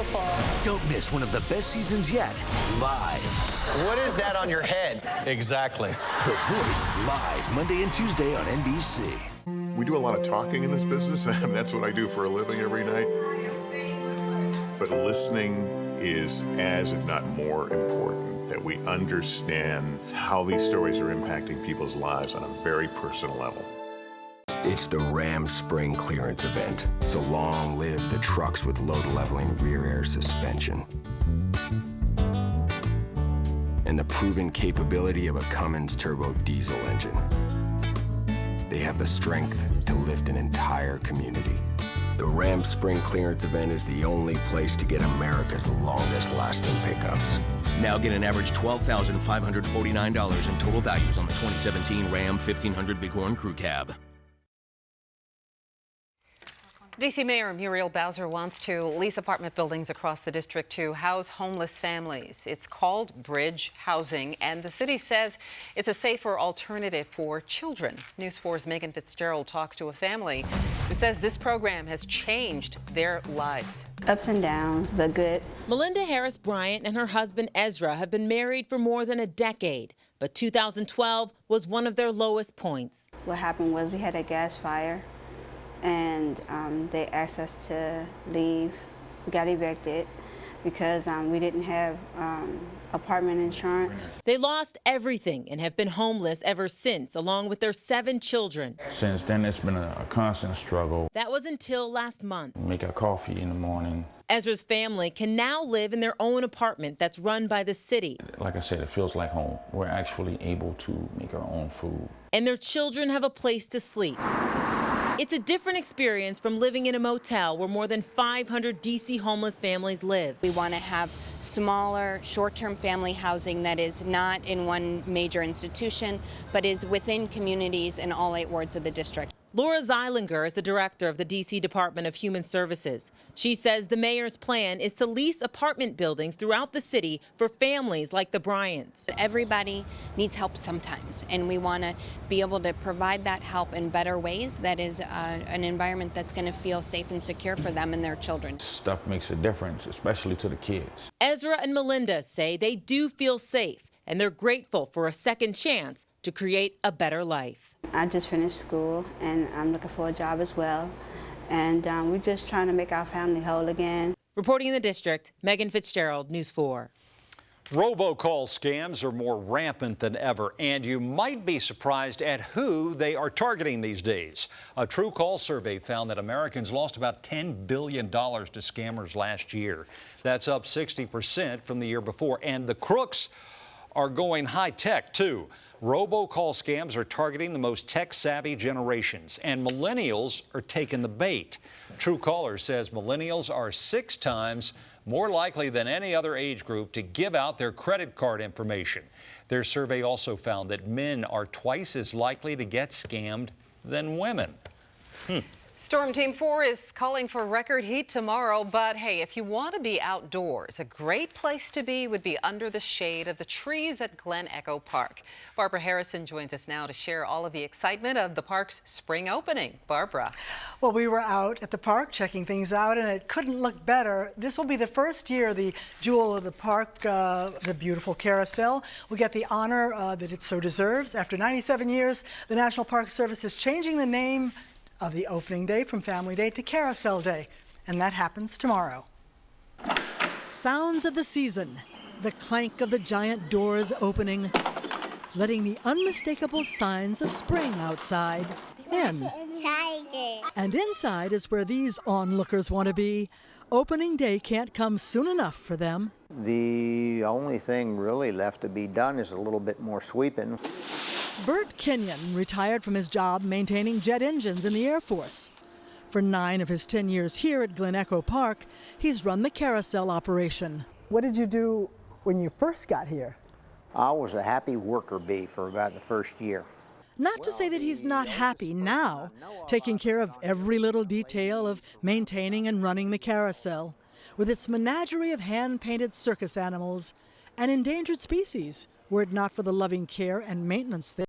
beautiful. Don't miss one of the best seasons yet, live. What is that on your head? Exactly. The Voice, live, Monday and Tuesday on NBC. We do a lot of talking in this business, and that's what I do for a living every night. But listening is as, if not more, important, that we understand how these stories are impacting people's lives on a very personal level. It's the Ram Spring Clearance Event, so long live the trucks with load-leveling rear air suspension. And the proven capability of a Cummins turbo diesel engine. They have the strength to lift an entire community. The Ram Spring Clearance Event is the only place to get America's longest-lasting pickups. Now get an average $12,549 in total values on the 2017 Ram 1500 Bighorn Crew Cab. D.C. Mayor Muriel Bowser wants to lease apartment buildings across the district to house homeless families. It's called Bridge Housing, and the city says it's a safer alternative for children. News 4's Megan Fitzgerald talks to a family who says this program has changed their lives. Ups and downs, but good. Melinda Harris Bryant and her husband Ezra have been married for more than a decade, but 2012 was one of their lowest points. What happened was we had a gas fire, and they asked us to leave. We got evicted because we didn't have apartment insurance. They lost everything and have been homeless ever since, along with their 7 children. Since then, it's been a constant struggle. That was until last month. Make our coffee in the morning. Ezra's family can now live in their own apartment that's run by the city. Like I said, it feels like home. We're actually able to make our own food. And their children have a place to sleep. It's a different experience from living in a motel where more than 500 D.C. homeless families live. We want to have smaller, short-term family housing that is not in one major institution, but is within communities in all 8 wards of the district. Laura Zeilinger is the director of the D.C. Department of Human Services. She says the mayor's plan is to lease apartment buildings throughout the city for families like the Bryants. Everybody needs help sometimes, and we want to be able to provide that help in better ways that is an environment that's going to feel safe and secure for them and their children. Stuff makes a difference, especially to the kids. Ezra and Melinda say they do feel safe, and they're grateful for a second chance to create a better life. I just finished school, and I'm looking for a job as well. And we're just trying to make our family whole again. Reporting in the district, Megan Fitzgerald, News 4. Robocall scams are more rampant than ever, and you might be surprised at who they are targeting these days. A TrueCall survey found that Americans lost about $10 billion to scammers last year. That's up 60% from the year before, and the crooks are going high-tech, too. Robocall scams are targeting the most tech-savvy generations, and millennials are taking the bait. TrueCaller says millennials are 6 times more likely than any other age group to give out their credit card information. Their survey also found that men are twice as likely to get scammed than women. Storm Team 4 is calling for record heat tomorrow, but hey, if you want to be outdoors, a great place to be would be under the shade of the trees at Glen Echo Park. Barbara Harrison joins us now to share all of the excitement of the park's spring opening. Barbara. Well, we were out at the park checking things out, and it couldn't look better. This will be the first year the jewel of the park, the beautiful carousel, will get the honor that it so deserves. After 97 years, the National Park Service is changing the name of the opening day from Family Day to Carousel Day, and that happens tomorrow. Sounds of the season, the clank of the giant doors opening, letting the unmistakable signs of spring outside in. And inside is where these onlookers want to be. Opening day can't come soon enough for them. The only thing really left to be done is a little bit more sweeping. Bert Kenyon retired from his job maintaining jet engines in the Air Force. For 9 of his 10 years here at Glen Echo Park, he's run the carousel operation. What did you do when you first got here? I was a happy worker bee for about the first year. Not to say that he's not happy now, taking care of every little detail of maintaining and running the carousel, with its menagerie of hand-painted circus animals and endangered species, were it not for the loving care and maintenance there.